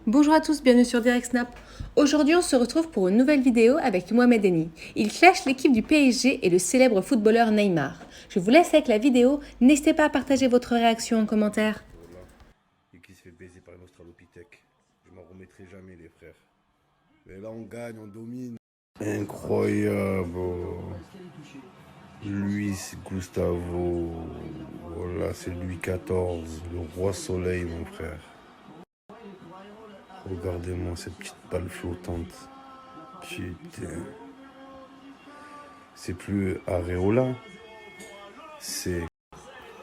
Bonjour à tous, bienvenue sur Direct Snap. Aujourd'hui, on se retrouve pour une nouvelle vidéo avec Mohamed Eni. Il clash l'équipe du PSG et le célèbre footballeur Neymar. Je vous laisse avec la vidéo. N'hésitez pas à partager votre réaction en commentaire. Voilà. Et qui se fait baiser par un Australopithèque. Je m'en remettrai jamais, les frères. Mais là, on gagne, on domine. Incroyable. Luis Gustavo. Voilà, c'est Louis XIV, le roi soleil, mon frère. Regardez-moi cette petite balle flottante. Putain. C'est plus Areola. C'est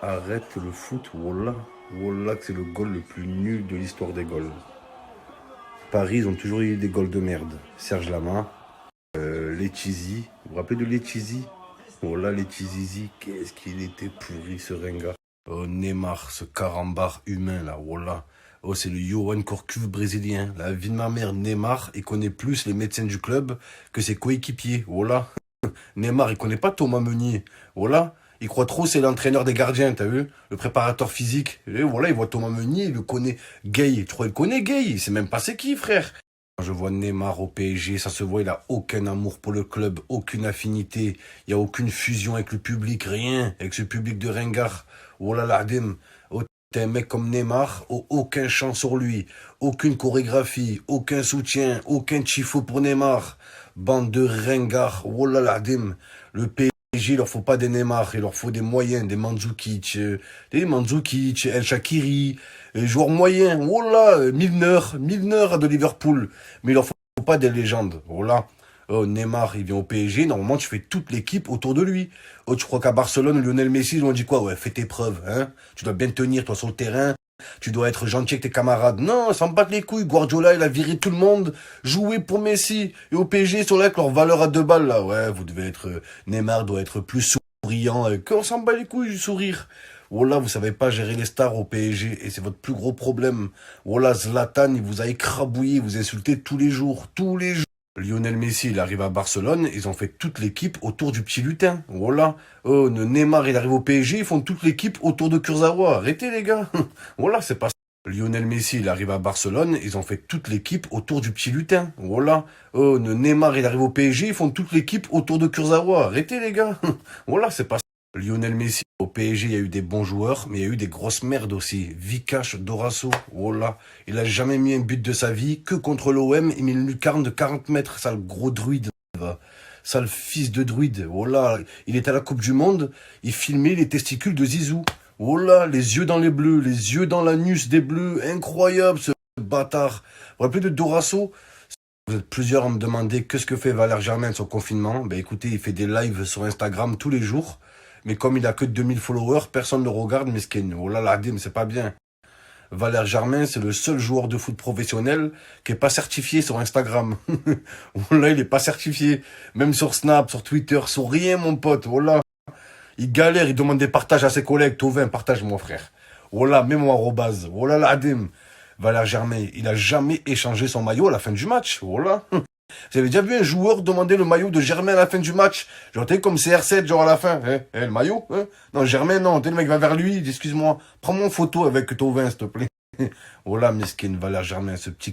arrête le foot, voilà. Voilà que c'est le goal le plus nul de l'histoire des goals. Paris, ils ont toujours eu des goals de merde. Serge Lama, Letizy. Vous vous rappelez de Letizy? Voilà, Letizy, qu'est-ce qu'il était pourri ce ringard. Oh, Neymar, ce carambar humain là, voilà. Oh, c'est le Johan Corcuve brésilien. La vie de ma mère, Neymar, il connaît plus les médecins du club que ses coéquipiers, voilà. Neymar, il connaît pas Thomas Meunier, voilà. Il croit trop c'est l'entraîneur des gardiens, t'as vu? Le préparateur physique. Et voilà, il voit Thomas Meunier, il le connaît. Gay, tu crois qu'il connaît Gay? Il sait même pas c'est qui, frère. Quand je vois Neymar au PSG, ça se voit, il a aucun amour pour le club, aucune affinité. Il y a aucune fusion avec le public, rien. Avec ce public de ringard. Oh là là, Adim. Oh, t'es un mec comme Neymar, oh, aucun chant sur lui, aucune chorégraphie, aucun soutien, aucun tifo pour Neymar. Bande de ringards. Oh là là, Adim. Le PSG, il leur faut pas des Neymar, il leur faut des moyens, des Mandzukic, El Shaqiri, joueurs moyens, oh là, Milner de Liverpool, mais il leur faut pas des légendes, oh là. Oh, Neymar, il vient au PSG, normalement tu fais toute l'équipe autour de lui. Oh, tu crois qu'à Barcelone, Lionel Messi, ils ont dit quoi? Ouais, fais tes preuves, hein. Tu dois bien tenir, toi, sur le terrain. Tu dois être gentil avec tes camarades. Non, s'en battent les couilles. Guardiola, il a viré tout le monde. Jouer pour Messi. Et au PSG, ils sont là avec leur valeur à 2 balles, là. Ouais, vous devez être... Neymar doit être plus souriant. On s'en bat les couilles du sourire. Voilà, vous savez pas gérer les stars au PSG. Et c'est votre plus gros problème. Voilà, Zlatan, il vous a écrabouillé, vous insultez tous les jours. Tous les jours. Lionel Messi, il arrive à Barcelone, ils ont fait toute l'équipe autour du petit lutin. Voilà. Oh, Neymar, il arrive au PSG, ils font toute l'équipe autour de Kurzawa. Arrêtez, les gars. Voilà, c'est pas ça. Lionel Messi, il arrive à Barcelone, ils ont fait toute l'équipe autour du petit lutin. Voilà. Oh, Neymar, il arrive au PSG, ils font toute l'équipe autour de Kurzawa. Arrêtez, les gars. Voilà, c'est pas ça. Lionel Messi, au PSG, il y a eu des bons joueurs, mais il y a eu des grosses merdes aussi. Vikash, Dorasso, voilà. Il a jamais mis un but de sa vie, que contre l'OM, il met une lucarne de 40 mètres, sale gros druide, va. Sale fils de druide, voilà. Il était à la Coupe du Monde, il filmait les testicules de Zizou. Voilà, les yeux dans les bleus, les yeux dans l'anus des bleus, incroyable ce bâtard. Vous vous rappelez de Dorasso? Vous êtes plusieurs à me demander qu'est-ce que fait Valère Germain de son confinement. Ben écoutez, il fait des lives sur Instagram tous les jours. Mais comme il a que 2000 followers, personne ne le regarde, mesquin. Oh là là, mais c'est pas bien. Valère Germain, c'est le seul joueur de foot professionnel qui est pas certifié sur Instagram. Oh là, il est pas certifié. Même sur Snap, sur Twitter, sur rien, mon pote. Oh là. Il galère, il demande des partages à ses collègues. Tovin, partage, mon frère. Oh là, mets-moi arrobase. Oh là là, Adim. Valère Germain, il a jamais échangé son maillot à la fin du match. Oh là. Vous avez déjà vu un joueur demander le maillot de Germain à la fin du match? Genre, t'es comme CR7, genre à la fin. Le maillot, hein? Non, Germain, non. T'es le mec va vers lui, il dit, excuse-moi, prends-moi une photo avec Tovin, s'il te plaît. Oh là, mesquine, Valère Germain, ce petit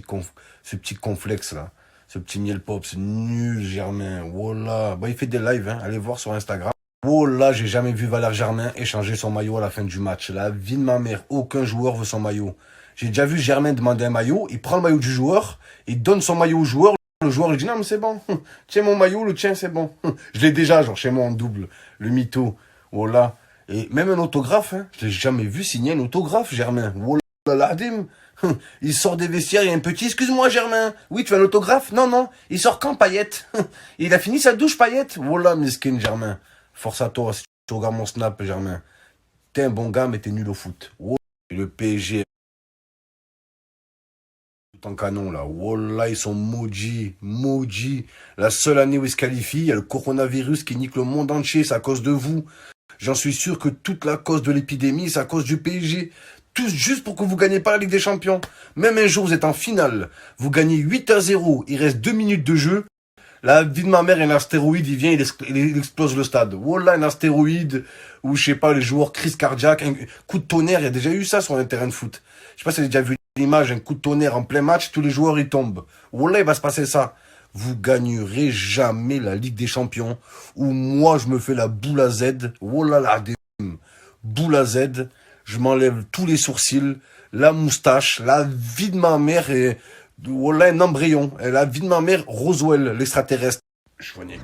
complexe, là. Ce petit miel pop, c'est nul, Germain. Oh là. Bah, il fait des lives, hein. Allez voir sur Instagram. Oh là, j'ai jamais vu Valère Germain échanger son maillot à la fin du match. La vie de ma mère, aucun joueur veut son maillot. J'ai déjà vu Germain demander un maillot, il prend le maillot du joueur, il donne son maillot au joueur. Le joueur, il dit, non, mais c'est bon. Tiens mon maillot, le tien, c'est bon. Je l'ai déjà, genre, chez moi, en double. Le mytho. Voilà. Et même un autographe, hein. Je l'ai jamais vu signer un autographe, Germain. Voilà, l'adim. Il sort des vestiaires, il y a un petit, excuse-moi, Germain. Oui, tu veux un autographe? Non, non. Il sort quand, Payette? Il a fini sa douche, Payette? Voilà, miskin, Germain. Force à toi, si tu regardes mon snap, Germain. T'es un bon gars, mais t'es nul au foot. Voilà. Et le PSG. En canon là, wallah ils sont maudits. La seule année où ils se qualifient, il y a le coronavirus qui nique le monde entier, c'est à cause de vous. J'en suis sûr que toute la cause de l'épidémie, c'est à cause du PSG. Tous juste pour que vous gagnez pas la Ligue des Champions. Même un jour vous êtes en finale, vous gagnez 8-0, il reste 2 minutes de jeu. La vie de ma mère, un astéroïde, il vient, il explose le stade. Wallah, un astéroïde, ou je sais pas, les joueurs crise cardiaque, un coup de tonnerre, il y a déjà eu ça sur un terrain de foot. Je sais pas si vous avez déjà vu l'image, un coup de tonnerre en plein match, tous les joueurs ils tombent. Wallah, il va se passer ça. Vous gagnerez jamais la Ligue des Champions. Ou moi, je me fais la boule à Z. Wallah, boule à Z. Je m'enlève tous les sourcils, la moustache, la vie de ma mère et... Wallah, un embryon. Et la vie de ma mère, Roswell, l'extraterrestre. Je connais.